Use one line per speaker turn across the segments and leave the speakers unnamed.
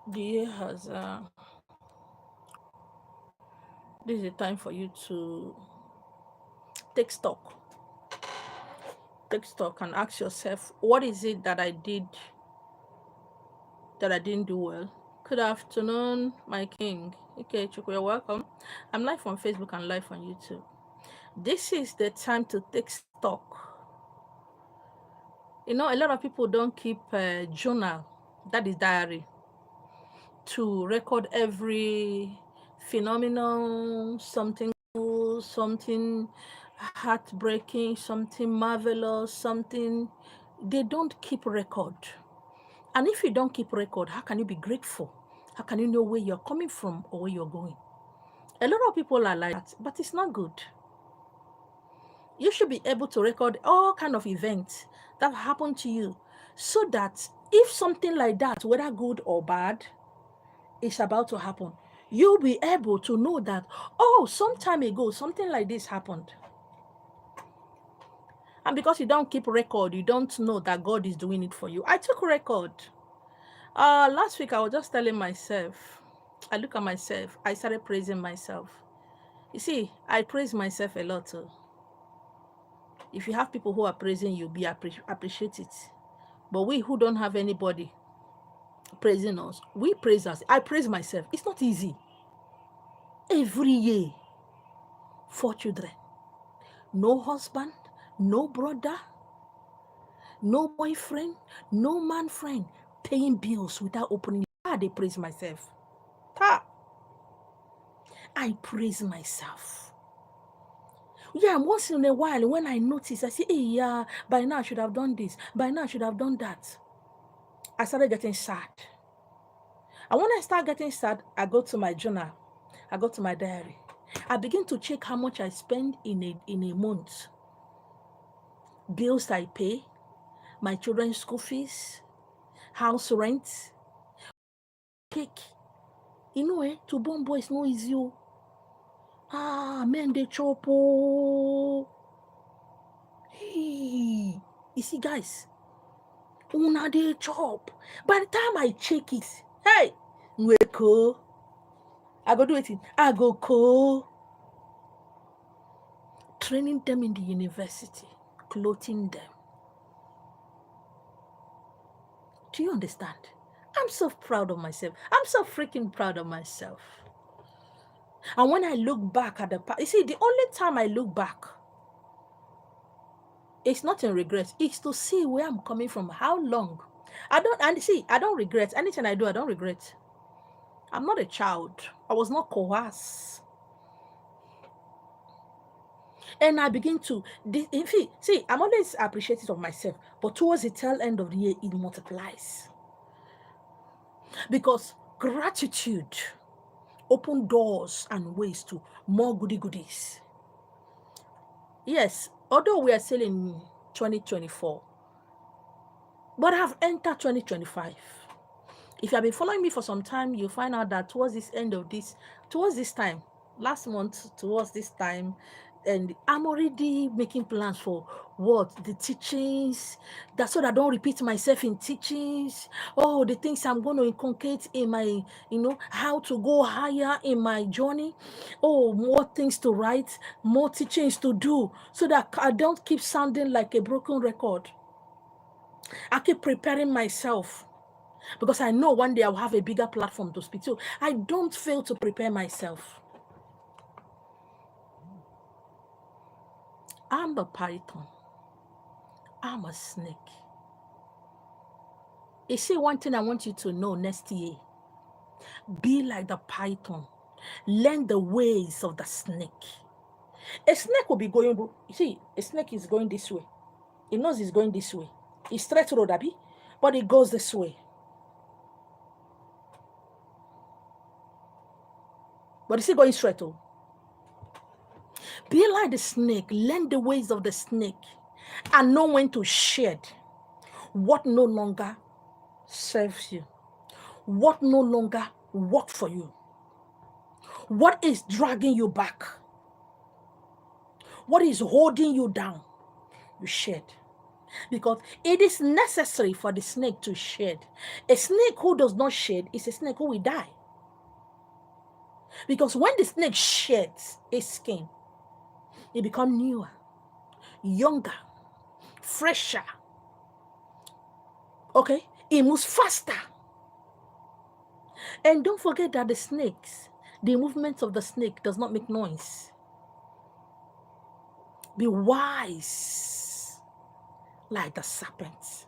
The year has this is the time for you to take stock. Take stock and ask yourself, what is it that I did that I didn't do well? Good afternoon, my king. Okay, Chukwu, you're welcome. I'm live on Facebook and live on YouTube. This is the time to take stock. You know, a lot of people don't keep a journal, that is diary, to record every phenomenal, something cool, something heartbreaking, something marvelous, something. They don't keep record. And if you don't keep record, how can you be grateful? How can you know where you're coming from or where you're going? A lot of people are like that, but it's not good. You should be able to record all kind of events that happen to you, so that if something like that, whether good or bad, is about to happen, you'll be able to know that, oh, some time ago, something like this happened. And because you don't keep record, you don't know that God is doing it for you. I took record. Last week, I was just telling myself, I look at myself, I started praising myself. You see, I praise myself a lot too. If you have people who are praising you, appreciate it. But we who don't have anybody praising us, we praise us. I praise myself. It's not easy. Every year, 4 children, no husband, no brother, no boyfriend, no man friend, paying bills without opening. They praise myself. I praise myself. Yeah, once in a while, when I notice, I say, hey, yeah, by now I should have done this. By now I should have done that. I started getting sad. And when I start getting sad, I go to my journal. I go to my diary. I begin to check how much I spend in a month. Bills I pay, my children's school fees, house rent, cake. You know, to born boys no easy. Men they chop. Hey, you see, guys, una dey chop. By the time I check it, hey, weko, I go do it. I go co. Training them in the university, clothing them. Do you understand? I'm so proud of myself. I'm so freaking proud of myself. And when I look back at the past, you see, the only time I look back, it's not in regret. It's to see where I'm coming from, how long. I don't regret. Anything I do, I don't regret. I'm not a child. I was not coerced. And I begin to, see, I'm always appreciative of myself, but towards the tail end of the year, it multiplies. Because gratitude open doors and ways to more goodies. Yes, although we are still in 2024, but I've entered 2025. If you have been following me for some time, you'll find out that towards this time, last month, towards this time, and I'm already making plans for the teachings, that's so that I don't repeat myself in teachings. Oh, the things I'm going to inculcate in my, how to go higher in my journey. Oh, more things to write, more teachings to do, so that I don't keep sounding like a broken record. I keep preparing myself, because I know one day I'll have a bigger platform to speak to. I don't fail to prepare myself. I'm a python. I'm a snake. You see, one thing I want you to know next year, be like the python. Learn the ways of the snake. A snake will be going, you see, a snake is going this way. It knows it's going this way. It's straight road, Abby, but it goes this way. But it's still going straight. Oh. Be like the snake. Learn the ways of the snake and know when to shed what no longer serves you, what no longer works for you, what is dragging you back, what is holding you down. You shed. Because it is necessary for the snake to shed. A snake who does not shed is a snake who will die. Because when the snake sheds its skin, it becomes newer, younger, fresher. Okay? It moves faster. And don't forget that the movements of the snake does not make noise. Be wise like the serpent.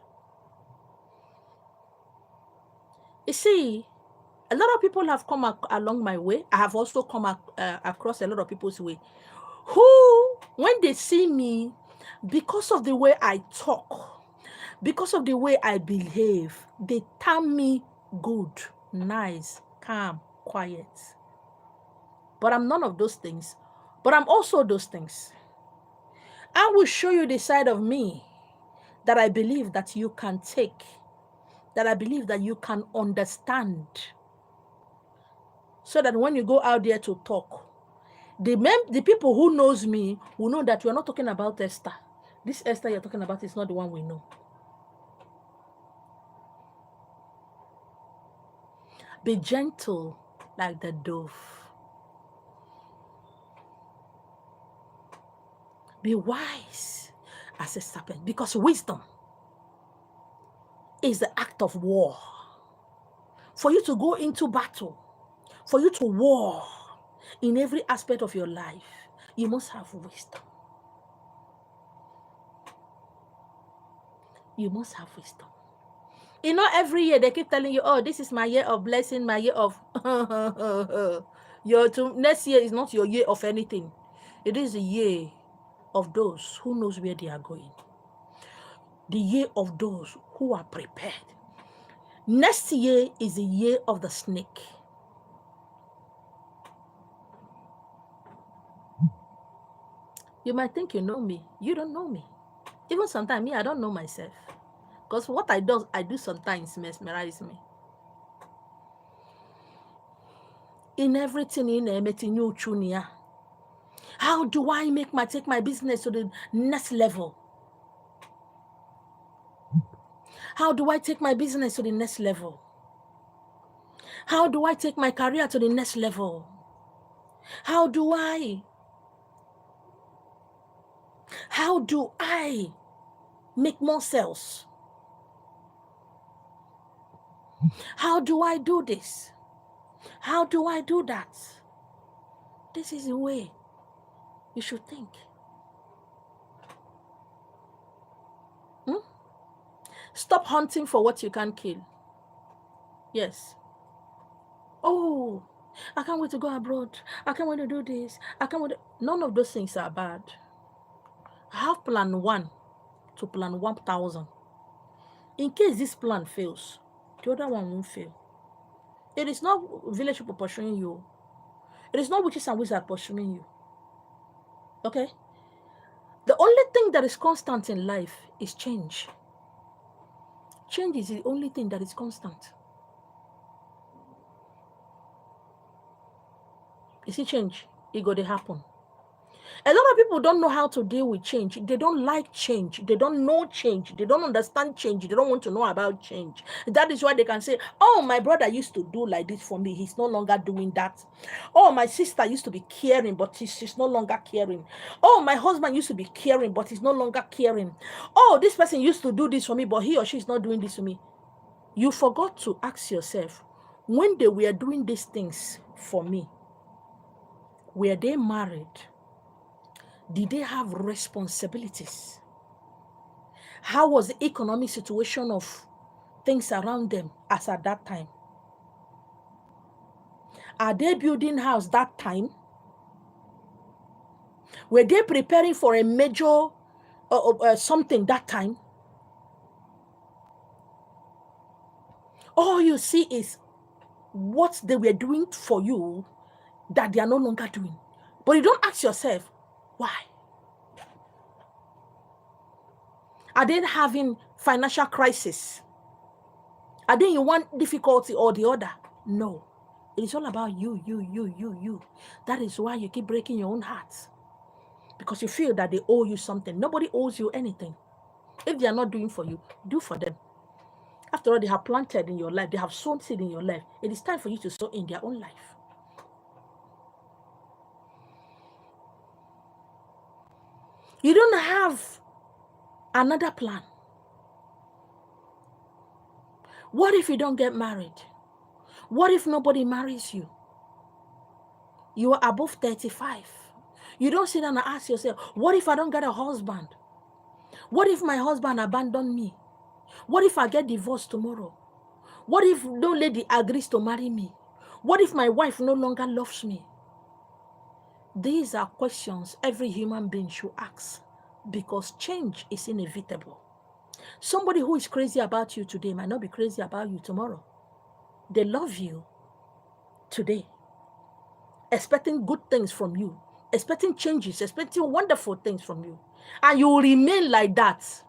You see, a lot of people have come along my way. I have also come across a lot of people's way who, when they see me, because of the way I talk, because of the way I behave, they term me good, nice, calm, quiet. But I'm none of those things. But I'm also those things. I will show you the side of me that I believe that you can take, that I believe that you can understand, so that when you go out there to talk, the people who knows me will know that you're not talking about Esther. This Esther you're talking about is not the one we know. Be gentle like the dove. Be wise as a serpent, because wisdom is the act of war. For you to go into battle, for you to war in every aspect of your life, you must have wisdom. You must have wisdom. You know, every year they keep telling you, oh, this is my year of blessing, my year of next year is not your year of anything. It is the year of those who knows where they are going. The year of those who are prepared. Next year is the year of the snake. You might think you know me. You don't know me. Even sometimes me, I don't know myself. Because what I do sometimes mesmerize me. In everything in everything you chunia. How do I take my business to the next level? How do I take my business to the next level? How do I take my career to the next level? How do I make more sales? How do I do this? How do I do that? This is the way you should think. Stop hunting for what you can't kill. Yes. Oh, I can't wait to go abroad. I can't wait to do this. I can't wait. None of those things are bad. Have plan 1 to plan 1,000. In case this plan fails, the other one won't fail. It is not village people pursuing you. It is not witches and wizards pursuing you. Okay? The only thing that is constant in life is change. Change is the only thing that is constant. You see change, it go to happen. A lot of people don't know how to deal with change. They don't like change. They don't know change. They don't understand change. They don't want to know about change. That is why they can say, oh, my brother used to do like this for me. He's no longer doing that. Oh, my sister used to be caring, but she's no longer caring. Oh, my husband used to be caring, but he's no longer caring. Oh, this person used to do this for me, but he or she is not doing this for me. You forgot to ask yourself, when they were doing these things for me, were they married? Did they have responsibilities? How was the economic situation of things around them as at that time? Are they building house that time? Were they preparing for a major something that time? All you see is what they were doing for you that they are no longer doing. But you don't ask yourself, why? Are they having financial crisis? Are they in one difficulty or the other? No. It is all about you. That is why you keep breaking your own heart. Because you feel that they owe you something. Nobody owes you anything. If they are not doing for you, do for them. After all, they have planted in your life. They have sown seed in your life. It is time for you to sow in their own life. You don't have another plan. What if you don't get married? What if nobody marries you? You are above 35. You don't sit down and ask yourself, what if I don't get a husband? What if my husband abandoned me? What if I get divorced tomorrow? What if no lady agrees to marry me? What if my wife no longer loves me? These are questions every human being should ask, because change is inevitable. Somebody who is crazy about you today might not be crazy about you tomorrow. They love you today, expecting good things from you, expecting changes, expecting wonderful things from you. And you will remain like that.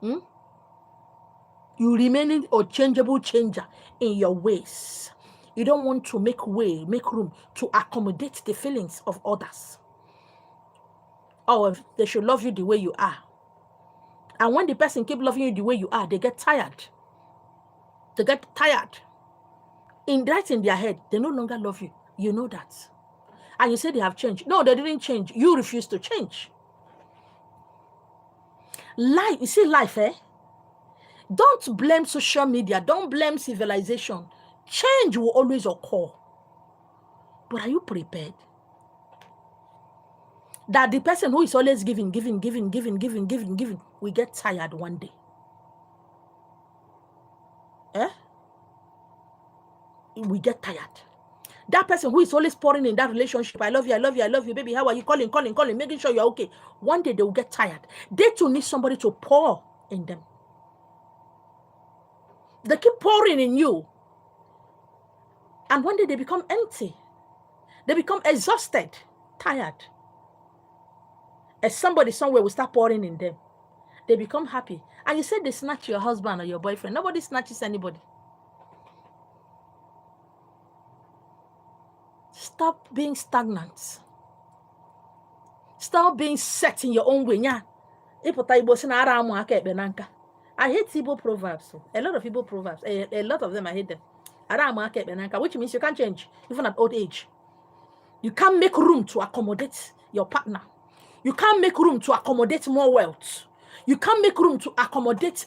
You remain an unchangeable changer in your ways. You don't want to make room to accommodate the feelings of others. Oh, they should love you the way you are. And when the person keep loving you the way you are, they get tired. They get tired. In their head, they no longer love you. You know that. And you say they have changed. No, they didn't change. You refuse to change. Life, you see life, eh? Don't blame social media. Don't blame civilization. Change will always occur. But are you prepared? That the person who is always giving, will get tired one day. We get tired. That person who is always pouring in that relationship, I love you, baby, how are you? Calling, making sure you're okay. One day they will get tired. They too need somebody to pour in them. They keep pouring in you. And one day they become empty. They become exhausted, tired. As somebody somewhere will start pouring in them. They become happy. And you say they snatch your husband or your boyfriend. Nobody snatches anybody. Stop being stagnant. Stop being set in your own way. I hate Igbo proverbs. A lot of Igbo proverbs. A lot of them, I hate them. Which means you can't change, even at old age. You can't make room to accommodate your partner. You can't make room to accommodate more wealth. You can't make room to accommodate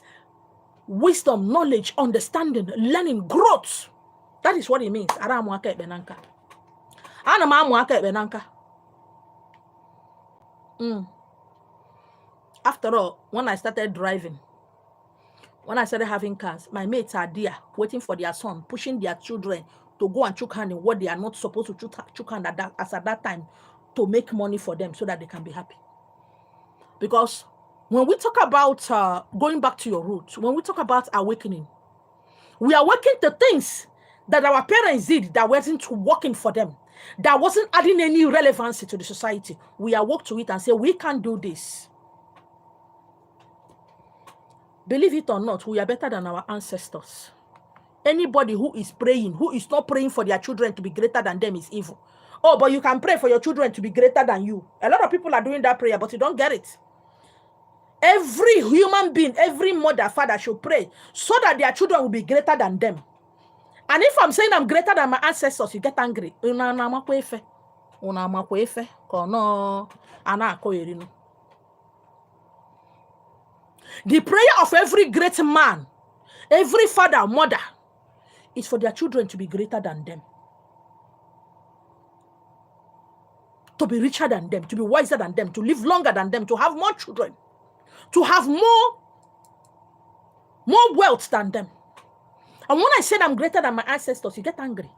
wisdom, knowledge, understanding, learning, growth. That is what it means. After all, when I started driving, when I started having cars, my mates are there waiting for their son, pushing their children to go and chook hand in what they are not supposed to chook hand at that time, to make money for them so that they can be happy. Because when we talk about going back to your roots, when we talk about awakening, we are awakening to things that our parents did that wasn't working for them, that wasn't adding any relevancy to the society. We awoke to it and say, we can't do this. Believe it or not, we are better than our ancestors. Anybody who is praying, who is not praying for their children to be greater than them, is evil. Oh, but you can pray for your children to be greater than you. A lot of people are doing that prayer, but you don't get it. Every human being, every mother, father should pray so that their children will be greater than them. And if I'm saying I'm greater than my ancestors, you get angry. The prayer of every great man, every father, mother, is for their children to be greater than them, to be richer than them, to be wiser than them, to live longer than them, to have more children, to have more wealth than them. And when I said I'm greater than my ancestors, you get angry.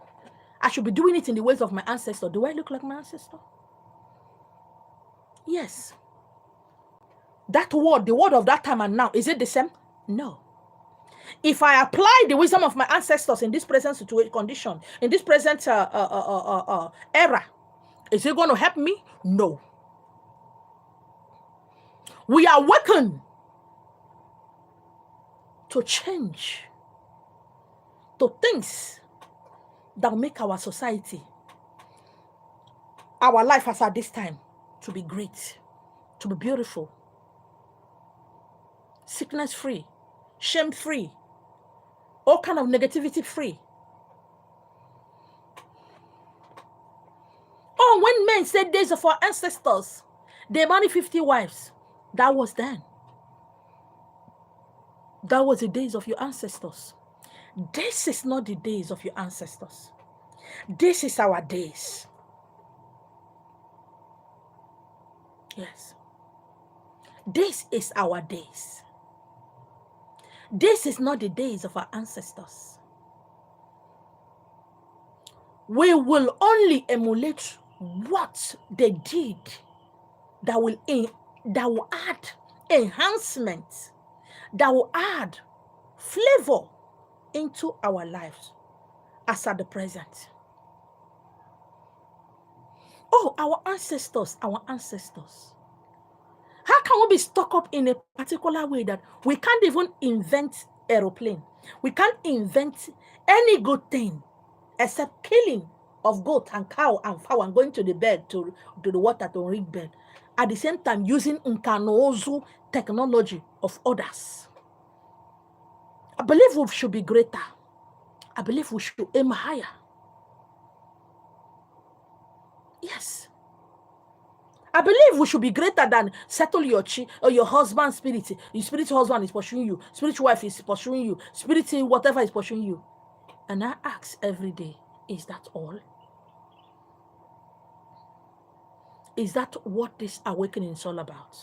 I should be doing it in the ways of my ancestor. Do I look like my ancestor? Yes. That word, the word of that time and now, is it the same? No. If I apply the wisdom of my ancestors in this present situation, condition, in this present era, is it going to help me? No. We are awakened to change, to things that make our society, our life as at this time, to be great, to be beautiful, sickness free, shame free, all kind of negativity free. Oh, when men said days of our ancestors, they married 50 wives. That was then. That was the days of your ancestors. This is not the days of your ancestors. This is our days. Yes. This is our days. This is not the days of our ancestors. We will only emulate what they did that will add enhancement, that will add flavor into our lives as at the present. Oh, our ancestors. How can we be stuck up in a particular way that we can't even invent aeroplane? We can't invent any good thing except killing of goat and cow and fowl and going to the bed, to the water to read bed. At the same time, using Nkanozu technology of others. I believe we should be greater. I believe we should aim higher. Yes. I believe we should be greater than settle your chi or your husband's spirit. Your spiritual husband is pursuing you. Spiritual wife is pursuing you. Spiritual whatever is pursuing you. And I ask every day, is that all? Is that what this awakening is all about?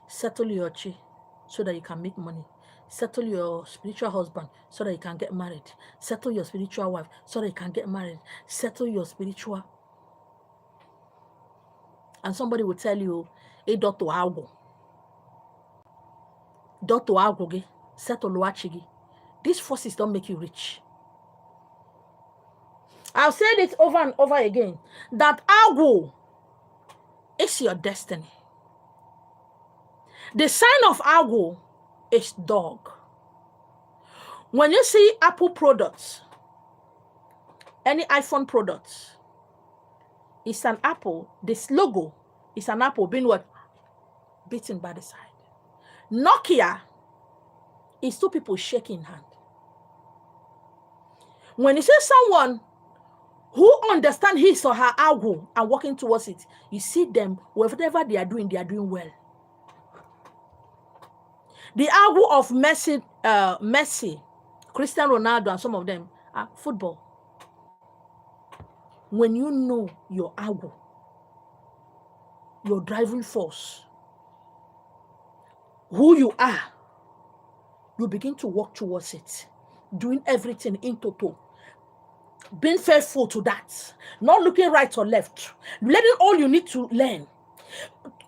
Settle your chi so that you can make money. Settle your spiritual husband so that you can get married. Settle your spiritual wife so that you can get married. Settle your spiritual. And somebody will tell you, hey, Dr. Algo. Dr. Algo, settle Luachigi. These forces don't make you rich. I've said it over and over again, that Algo is your destiny. The sign of Algo is dog. When you see Apple products, any iPhone products, it's an apple. This logo is an apple being what? Beaten by the side. Nokia is two people shaking hand. When you see someone who understands his or her algo and working towards it, you see them, whatever they are doing well. The algo of Messi, Cristiano Ronaldo, and some of them are football. When you know your algo, your driving force, who you are, you begin to work towards it, doing everything in total, being faithful to that, not looking right or left, learning all you need to learn.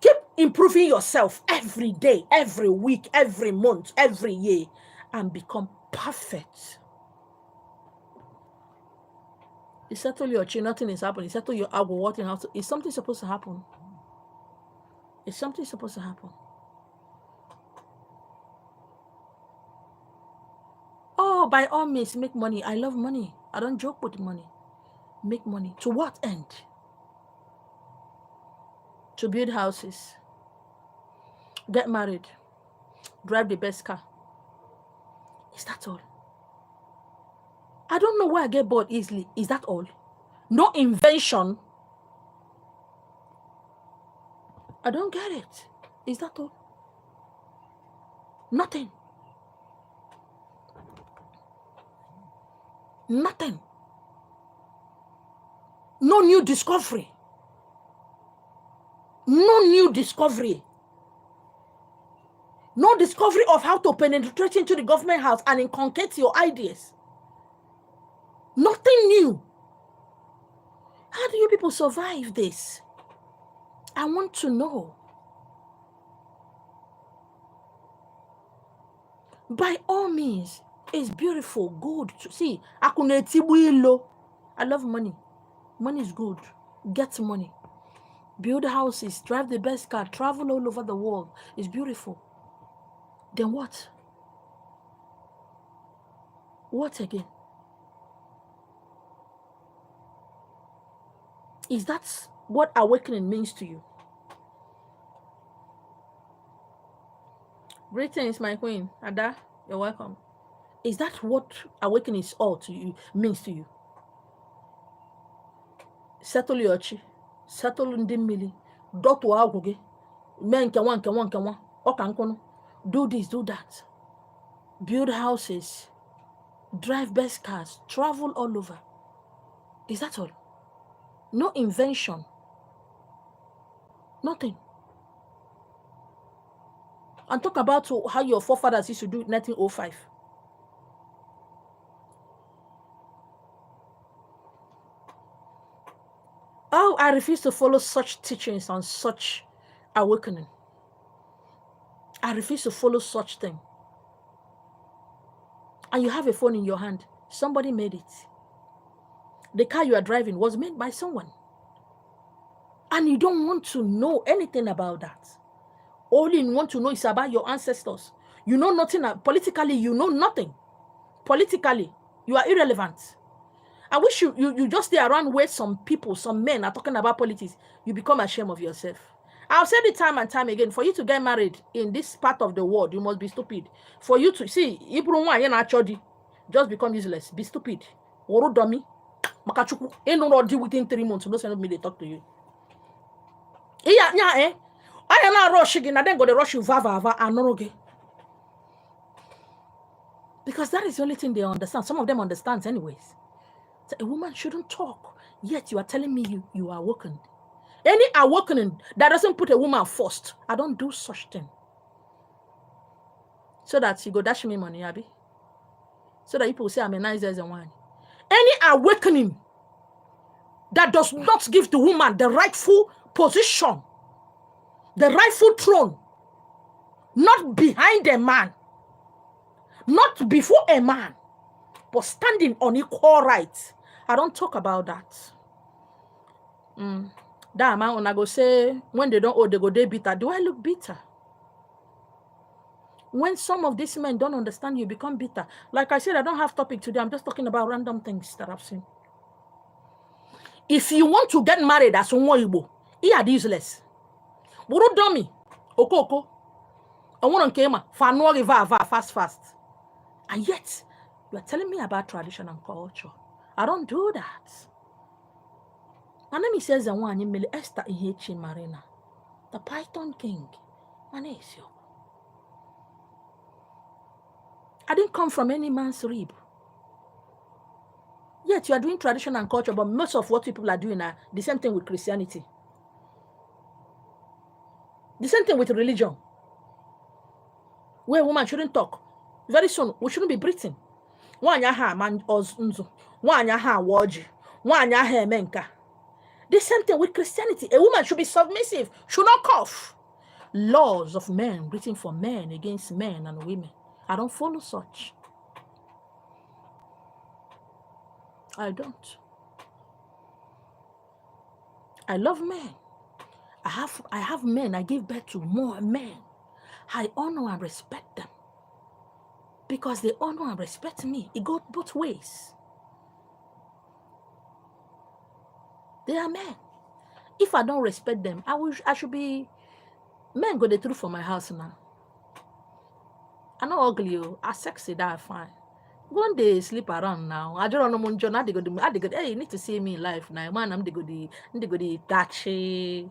Keep improving yourself every day, every week, every month, every year, and become perfect. You settle your chin, nothing is happening. You settle your algo, what is something supposed to happen? Is something supposed to happen? Oh, by all means, make money. I love money. I don't joke with money. Make money. To what end? To build houses, get married, drive the best car. Is that all? I don't know why I get bored easily. Is that all? No invention. I don't get it. Is that all? Nothing. Nothing. No new discovery. No new discovery. No discovery of how to penetrate into the government house and inculcate your ideas. Nothing new. How do you people survive this? I want to know. By all means, it's beautiful, good to see. I love money. Money is good. Get money. Build houses, drive the best car, travel all over the world. It's beautiful. Then what? What again? Is that what awakening means to you? Greetings, my queen. Ada, you're welcome. Is that what awakening is all to you, means to you? Settle your chi. Settle ndị mmiri. Dọtụ agwụ gị. Mee nke nwa. Ọ ka nkụnụ. Do this, do that. Build houses. Drive best cars. Travel all over. Is that all? No invention. Nothing. And talk about how your forefathers used to do it in 1905. Oh, I refuse to follow such teachings and such awakening. I refuse to follow such thing. And you have a phone in your hand. Somebody made it. The car you are driving was made by someone. And you don't want to know anything about that. All you want to know is about your ancestors. You know nothing. Politically, you know nothing. Politically, you are irrelevant. I wish you just stay around where some people, some men are talking about politics. You become ashamed of yourself. I've said it time and time again. For you to get married in this part of the world, you must be stupid. For you to see, just become useless. Be stupid. Oro dummy. Makachuku. Ain't no deal within 3 months. Don't send me they talk to you. I am not rushing again. I then go to rush you va and because that is the only thing they understand. Some of them understand anyways. So a woman shouldn't talk. Yet you are telling me you are awakened. Any awakening that doesn't put a woman first, I don't do such thing. So that you go dash me money, Abby. So that people say I'm a nice as a wine. Any awakening that does not give the woman the rightful position, the rightful throne, not behind a man, not before a man, but standing on equal rights. I don't talk about that. That man, when I go say, when they don't owe, they go, they bitter. Do I look bitter? When some of these men don't understand, you become bitter. Like I said, I don't have topic today. I'm just talking about random things that I've seen. If you want to get married as Igbo, he are useless. Buru dummy, oko. I want to came fast. And yet, you are telling me about tradition and culture. I don't do that. My name is Esther Ihechi Marina, the Python King. My name is you. I didn't come from any man's rib. Yet you are doing tradition and culture, but most of what people are doing are the same thing with Christianity. The same thing with religion. Where a woman shouldn't talk. Very soon, we shouldn't be breathing. The same thing with Christianity. A woman should be submissive, should not cough. Laws of men written for men against men and women. I don't follow such. I don't. I love men. I have men. I give birth to more men. I honor and respect them. Because they honor and respect me. It goes both ways. They are men. If I don't respect them, I should be men go the truth for my house now. I'm not ugly, I'm sexy, that fine. One day sleep around now. I don't know John. I go. Hey, you need to see me in life now. Man, I'm the good touchy.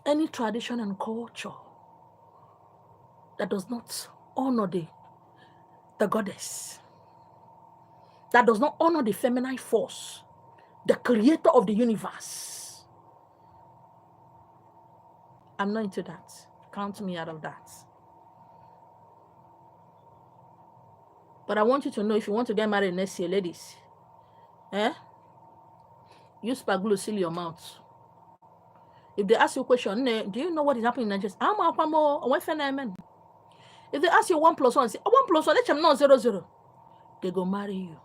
Any tradition and culture that does not honor the goddess, that does not honor the feminine force, the creator of the universe, I'm not into that. Count me out of that. But I want you to know, if you want to get married next year, ladies, use spagulu, seal your mouth. If they ask you a question, do you know what is happening in Nigeria? If they ask you 1 + 1, say 1 + 1, let them know 0 0. They go marry you.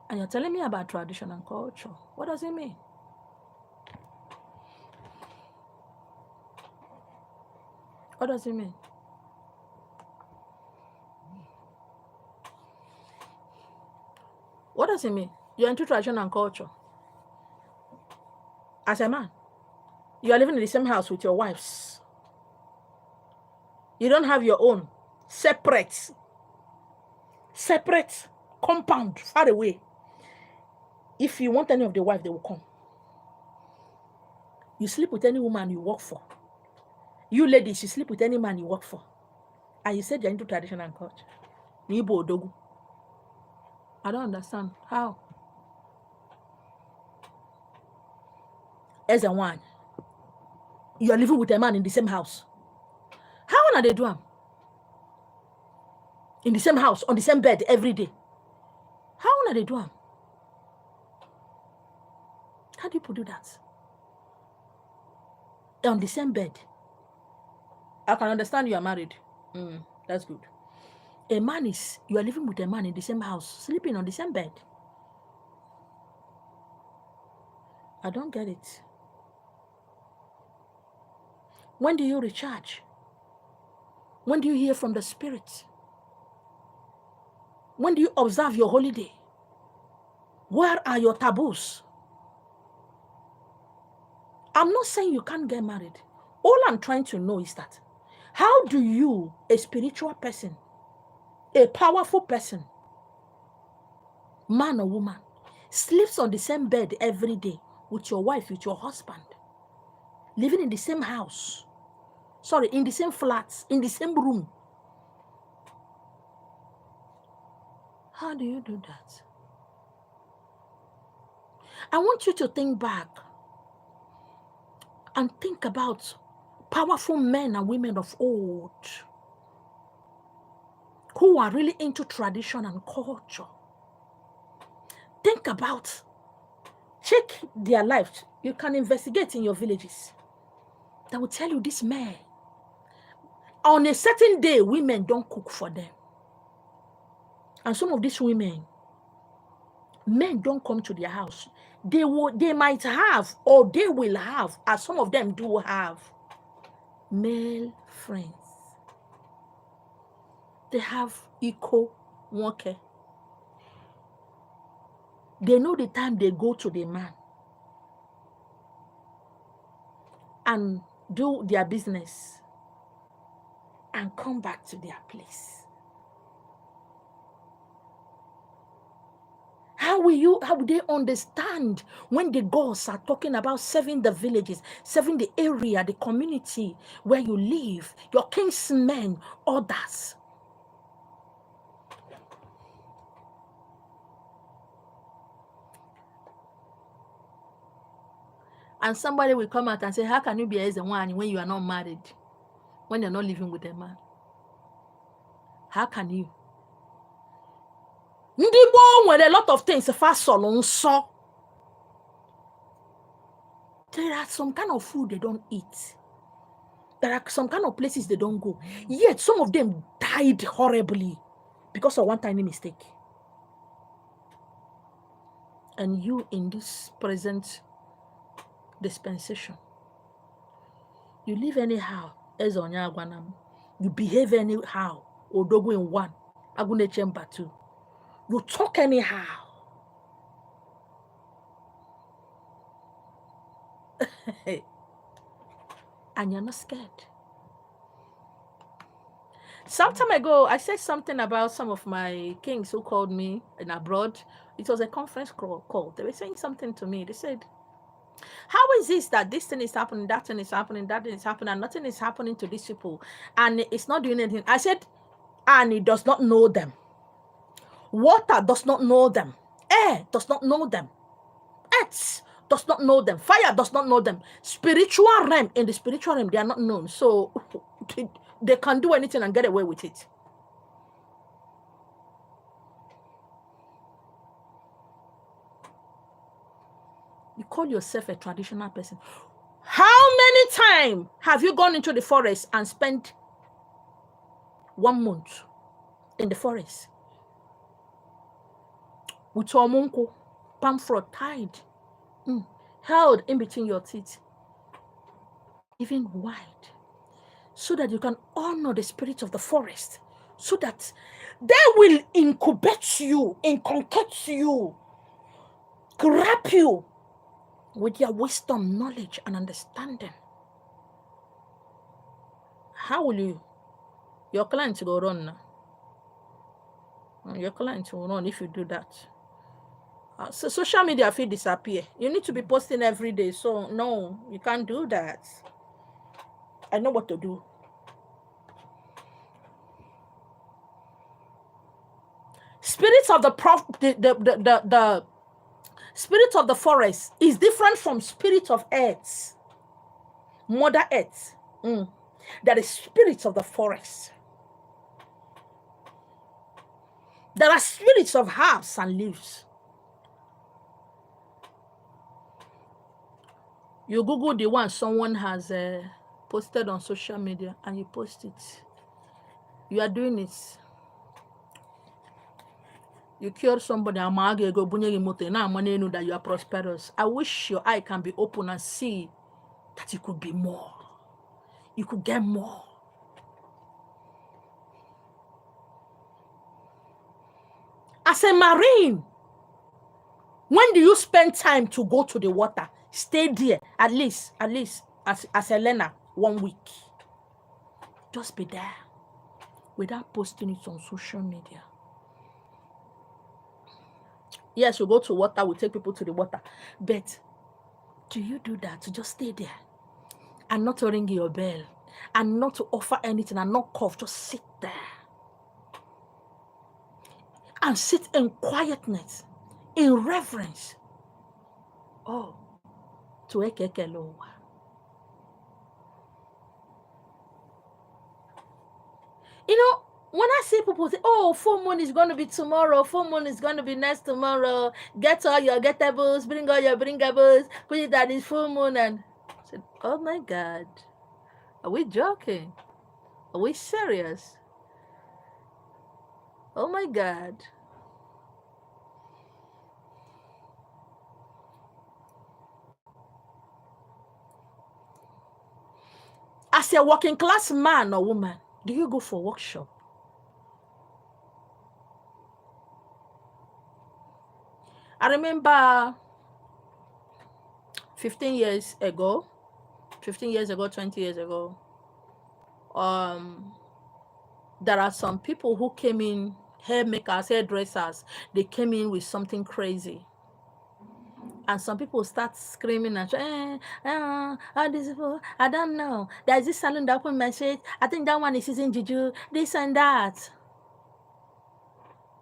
And you're telling me about tradition and culture. What does it mean? What does it mean? What does it mean? You're into tradition and culture. as a man. You are living in the same house with your wives. You don't have your own separate compound far away. If you want any of the wife, they will come. You sleep with any woman you work for. You ladies, you sleep with any man you work for. And you said you're into tradition and culture. Nibo Odogu. I don't understand. How? As a one, you are living with a man in the same house. How are they doing? In the same house, on the same bed every day. How are they doing? How do people do that? On the same bed. I can understand you are married. That's good. A man is, you are living with a man in the same house, sleeping on the same bed. I don't get it. When do you recharge? When do you hear from the Spirit? When do you observe your holiday? Where are your taboos? I'm not saying you can't get married. All I'm trying to know is that, how do you, a spiritual person, a powerful person, man or woman, sleeps on the same bed every day with your wife, with your husband, living in the same house, in the same flats, in the same room? How do you do that? I want you to think back and think about powerful men and women of old who are really into tradition and culture. Think about, check their lives. You can investigate in your villages. That will tell you this man, on a certain day, women don't cook for them. And some of these women, men don't come to their house. They might have, or they will have, as some of them do have, male friends. They have equal worker. They know the time they go to the man and do their business and come back to their place. How would they understand when the gods are talking about serving the villages, serving the area, the community where you live, your kinsmen, others? And somebody will come out and say, how can you be as a one when you are not married, when you're not living with a man? How can you? When a lot of things fast so there are some kind of food they don't eat. There are some kind of places they don't go. Yet some of them died horribly because of one tiny mistake. And you, in this present dispensation, you live anyhow, you behave anyhow, Odogu in one, Agune Chamber two. You talk anyhow. And you're not scared. Some time ago, I said something about some of my kings who called me in abroad. It was a conference call. They were saying something to me. They said, how is this that this thing is happening, that thing is happening, that thing is happening, and nothing is happening to these people, and it's not doing anything? I said, and it does not know them. Water does not know them. Air does not know them. Earth does not know them. Fire does not know them. Spiritual realm, in the spiritual realm, they are not known. So they can do anything and get away with it. You call yourself a traditional person. How many times have you gone into the forest and spent 1 month in the forest with your munko, palm fruit tied, held in between your teeth, even wide, so that you can honor the spirit of the forest, so that they will incubate you, inculcate you, grab you, with your wisdom, knowledge, and understanding. How will your client go run now? Your client will run if you do that. So social media will disappear. You need to be posting every day. So no, you can't do that. I know what to do. Spirits of the spirit of the forest is different from spirit of earth, Mother Earth. There is spirits of the forest. There are spirits of herbs and leaves. You Google the one someone has posted on social media and you post it. You are doing it. You cured somebody, that you are prosperous. I wish your eye can be open and see that you could be more. You could get more. As a marine, when do you spend time to go to the water? Stay there at least as a learner 1 week. Just be there without posting it on social media. Yes, you go to water, we take people to the water. But do you do that to just stay there and not to ring your bell and not to offer anything and not cough? Just sit there and sit in quietness, in reverence. Oh, to Ekekelowa. You know, when I see people say, oh, full moon is going to be tomorrow, full moon is going to be next tomorrow, get all your getables, bring all your bringables, put it at this full moon. And I said, oh my God, are we joking? Are we serious? Oh my God. As a working class man or woman, do you go for workshop? I remember 15 years ago, 20 years ago, there are some people who came in, hair makers, hairdressers, they came in with something crazy. And some people start screaming and saying, these people, I don't know. There's this salon that opened my street. I think that one is using juju, this and that.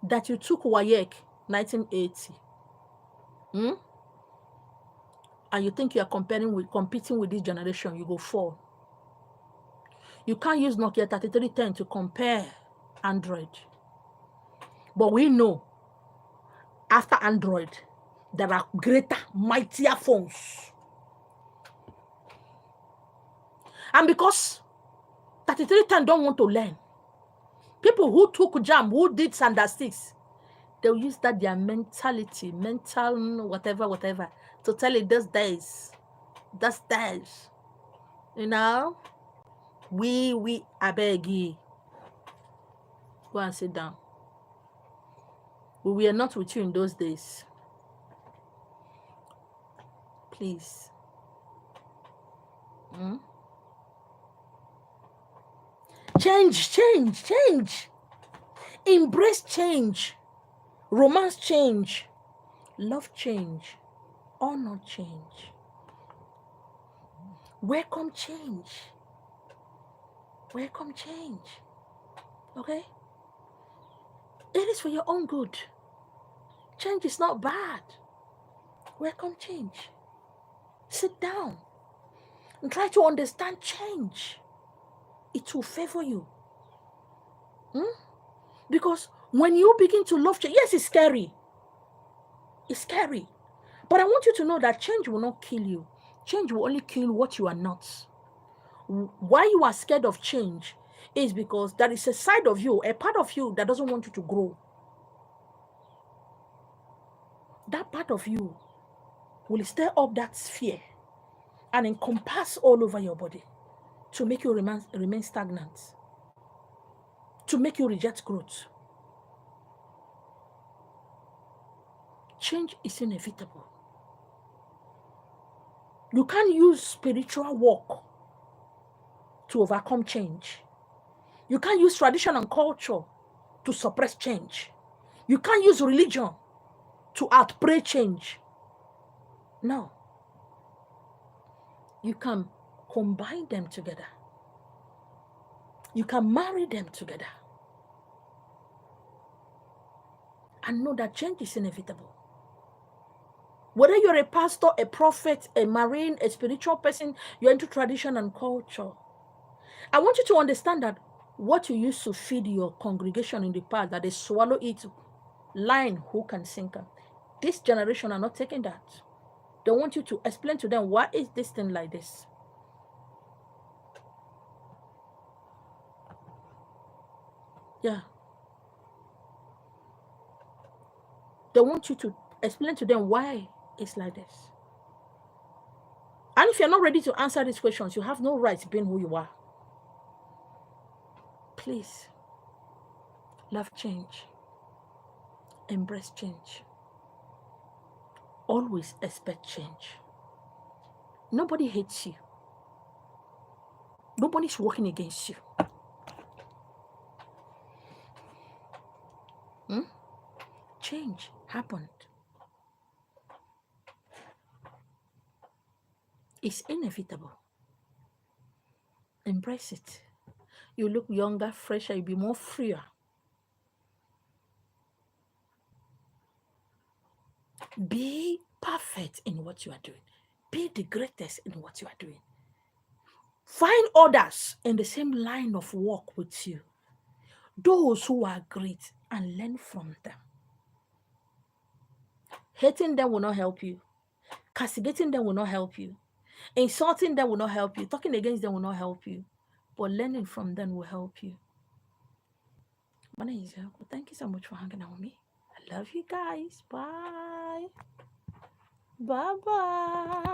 That you took WAEC 1980. And you think you are competing with this generation, you go fall. You can't use Nokia 3310 to compare Android. But we know after Android, there are greater, mightier phones. And because 3310 don't want to learn, people who took jam, who did Sandastics, they'll use that their mentality, mental whatever, to tell it those days. You know? I beg you. Go and sit down. We were not with you in those days. Please. Change. Embrace change. Romance change. Love change. Honor change. Welcome change. Welcome change. Okay? It is for your own good. Change is not bad. Welcome change. Sit down and try to understand change. It will favor you. Because when you begin to love change, yes, it's scary. It's scary. But I want you to know that change will not kill you. Change will only kill what you are not. Why you are scared of change is because there is a side of you, a part of you that doesn't want you to grow. That part of you will stir up that fear and encompass all over your body to make you remain stagnant, to make you reject growth. Change is inevitable. You can't use spiritual work to overcome change. You can't use tradition and culture to suppress change. You can't use religion to outpray change. No. You can combine them together. You can marry them together. And know that change is inevitable. Whether you're a pastor, a prophet, a marine, a spiritual person, you're into tradition and culture. I want you to understand that what you used to feed your congregation in the past, that they swallow it, line, hook, and sinker. This generation are not taking that. They want you to explain to them, why is this thing like this? Yeah. They want you to explain to them why it's like this. And if you're not ready to answer these questions, you have no right being who you are. Please, love change. Embrace change. Always expect change. Nobody hates you. Nobody's working against you. Change happened. It's inevitable. Embrace it. You look younger, fresher, you'll be more freer. Be perfect in what you are doing. Be the greatest in what you are doing. Find others in the same line of work with you. Those who are great, and learn from them. Hating them will not help you. Castigating them will not help you. Insulting them will not help you. Talking against them will not help you. But learning from them will help you. My name is Yoko. Thank you so much for hanging out with me. I love you guys. Bye. Bye-bye.